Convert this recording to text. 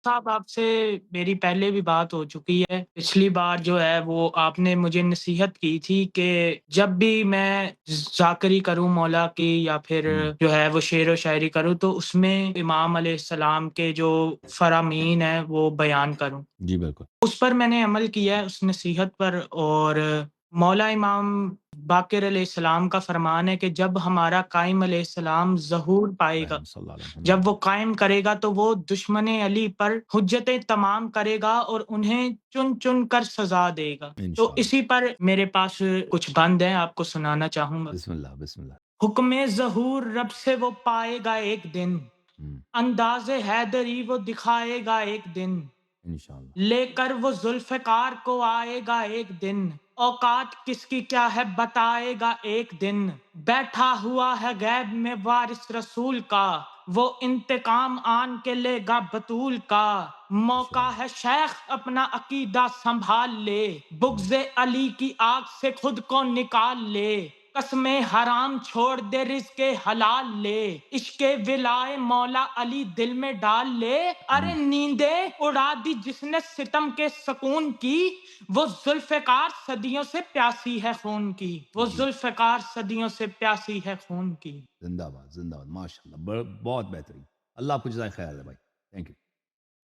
صاحب آپ سے میری پہلے بھی بات ہو چکی ہے۔ پچھلی بار جو ہے وہ آپ نے مجھے نصیحت کی تھی کہ جب بھی میں ذاکری کروں مولا کی یا پھر ہوں، جو ہے وہ شعر و شاعری کروں تو اس میں امام علیہ السلام کے جو فرامین ہیں وہ بیان کروں۔ جی بالکل۔ اس پر میں نے عمل کیا ہے، اس نصیحت پر، اور مولا امام باقر علیہ السلام کا فرمان ہے کہ جب ہمارا قائم علیہ السلام ظہور پائے گا، صلی اللہ علیہ وسلم۔ جب وہ قائم کرے گا تو وہ دشمن علی پر حجتیں تمام کرے گا اور انہیں چن چن کر سزا دے گا۔ تو انشاءاللہ۔ اسی پر میرے پاس کچھ بند ہیں، آپ کو سنانا چاہوں گا۔ بسم اللہ بسم اللہ۔ حکم ظہور رب سے وہ پائے گا ایک دن، ہوں، انداز حیدری وہ دکھائے گا ایک دن، انشاءاللہ۔ لے کر وہ ذوالفقار کو آئے گا ایک دن، اوقات کس کی کیا ہے بتائے گا ایک دن، بیٹھا ہوا ہے غیب میں وارث رسول کا، وہ انتقام آن کے لے گا بطول کا، موقع انشاءاللہ۔ ہے شیخ اپنا عقیدہ سنبھال لے، ہوں، بغض علی کی آگ سے خود کو نکال لے، قسم حرام چھوڑ دے رزق حلال لے، عشق ولائے مولا علی دل میں ڈال لے، ارے ہوں، نیندیں اڑا دی جس نے ستم کے سکون کی، وہ ذوالفقار صدیوں سے پیاسی ہے خون کی، وہ جی، ذوالفقار صدیوں سے پیاسی ہے خون کی۔ زندہ باد، زندہ باد، ماشاء اللہ، بہت بہترین۔ اللہ آپ کو جزائے خیر ہے بھائی، تھینک یو۔